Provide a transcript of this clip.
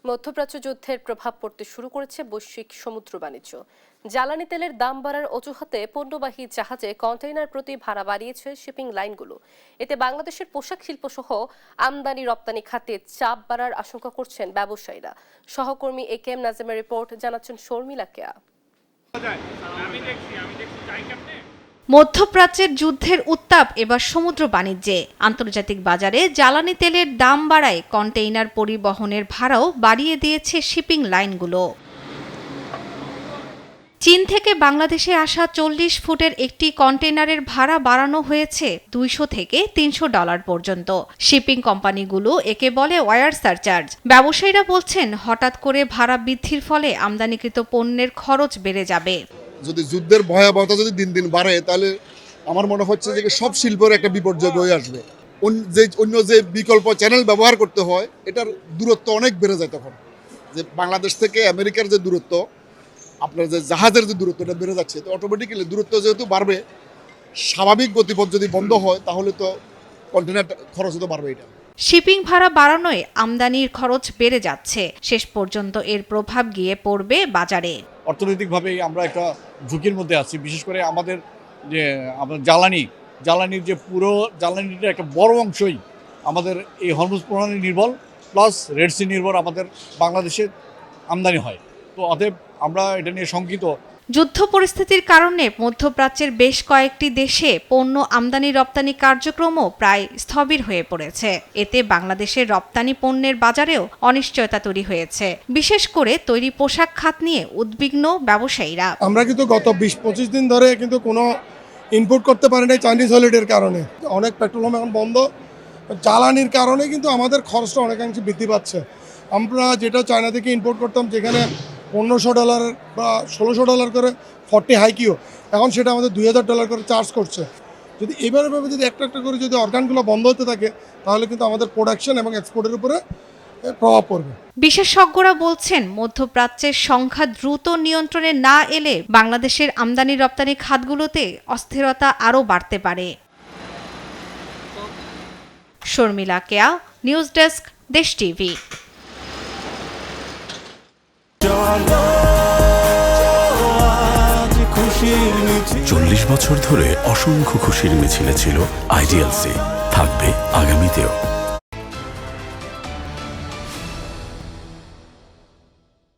মধ্যপ্রাচ্য যুদ্ধের প্রভাব পড়তে শুরু করেছে বৈশ্বিক সমুদ্র বাণিজ্য। জ্বালানি তেলের দাম বাড়ার অজুহাতে পণ্যবাহী জাহাজে কন্টেইনার প্রতি ভাড়া বাড়িয়েছে শিপিং লাইনগুলো। এতে বাংলাদেশের পোশাক শিল্প সহ আমদানি রপ্তানি খাতে চাপ বাড়ার আশঙ্কা করছেন ব্যবসায়ীরা। সহকর্মী একেএম নাজিমের রিপোর্ট, জানাচ্ছেন শর্মিলা কেয়া। মধ্যপ্রাচ্যের যুদ্ধের উত্তাপ এবার সমুদ্র বাণিজ্যে। আন্তর্জাতিক বাজারে জ্বালানি তেলের দাম বাড়ায় কন্টেইনার পরিবহনের ভাড়াও বাড়িয়ে দিয়েছে শিপিং লাইনগুলো। চীন থেকে বাংলাদেশে আসা 40 ফুটের একটি কন্টেইনারের ভাড়া বাড়ানো হয়েছে $200 থেকে $300 পর্যন্ত। শিপিং কোম্পানিগুলো একে বলে ওয়ার সারচার্জ। ব্যবসায়ীরা বলছেন, হঠাৎ করে ভাড়া বৃদ্ধির ফলে আমদানিকৃত পণ্যের খরচ বেড়ে যাবে। যদি যুদ্ধের ভয়াবহতা যদি দিন দিন বাড়ে, তাহলে আমার মনে হচ্ছে যে সব শিল্পের একটা বিপর্যয় হয়ে আসবে। অন্য যে বিকল্প চ্যানেল ব্যবহার করতে হয়, এটার দূরত্ব অনেক বেড়ে যায়। তখন যে বাংলাদেশ থেকে আমেরিকার যে দূরত্ব, আপনার যে জাহাজের যে দূরত্ব, এটা বেড়ে যাচ্ছে। তো অটোমেটিক্যালি দূরত্ব যেহেতু বাড়বে, স্বাভাবিক গতিপথ যদি বন্ধ হয়, তাহলে তো কন্টেনার খরচ তো বাড়বে। এটা শিপিং ভাড়া বাড়ানোয় আমদানির খরচ বেড়ে যাচ্ছে। শেষ পর্যন্ত এর প্রভাব গিয়ে পড়বে বাজারে। অর্থনৈতিকভাবে আমরা একটা ঝুঁকির মধ্যে আছি। বিশেষ করে আমাদের যে জ্বালানির যে পুরো জ্বালানির একটা বড় অংশই আমাদের এই হরমুজ প্রণালী নির্ভর, প্লাস রেড সি নির্ভর আমাদের বাংলাদেশে আমদানি হয়। তো অতএব আমরা এটা নিয়ে শঙ্কিত। যুদ্ধ পরিস্থিতির কারণে মধ্যপ্রাচ্যের বেশ কয়েকটি দেশে পণ্য আমদানি রপ্তানি কার্যক্রমও প্রায় স্থবির হয়ে পড়েছে। এতে বাংলাদেশের রপ্তানি পণ্যের বাজারেও অনিশ্চয়তা তৈরি হয়েছে। বিশেষ করে তৈরি পোশাক খাত নিয়ে উদ্বিগ্ন ব্যবসায়ীরা। আমরা কিন্তু গত 20-25 দিন ধরে কিন্তু কোনো ইনপুট করতে পারি না চাইনিজ হলিডের কারণে। অনেক পেট্রোল পাম্প এখন বন্ধ। জ্বালানির কারণে কিন্তু আমাদের খরচটা অনেকাংশে বৃদ্ধি পাচ্ছে। আমরা যেটা চায়না থেকে ইম্পোর্ট করতাম, যেখানে $1500 বা $1600 করে 40 হাইকিও, এখন সেটা আমাদের $2000 করে চার্জ করছে। যদি এভাবে যদি একটা করে যদি অর্গানগুলো বন্ধ হতে থাকে, তাহলে কিন্তু আমাদের প্রোডাকশন এবং এক্সপোর্টের উপরে প্রভাব পড়বে। বিশেষজ্ঞরা বলছেন, মধ্যপ্রাচ্যের সংখ্যা দ্রুত নিয়ন্ত্রণে না এলে বাংলাদেশের আমদানি রপ্তানি খাতগুলোতে অস্থিরতা আরও বাড়তে পারে। শর্মিলা কেয়া, নিউজ ডেস্ক, দেশ টিভি। 40 বছর ধরে অসংখ্য খুশির মিছিলে ছিল আইডিএলসি, থাকবে আগামীতেও।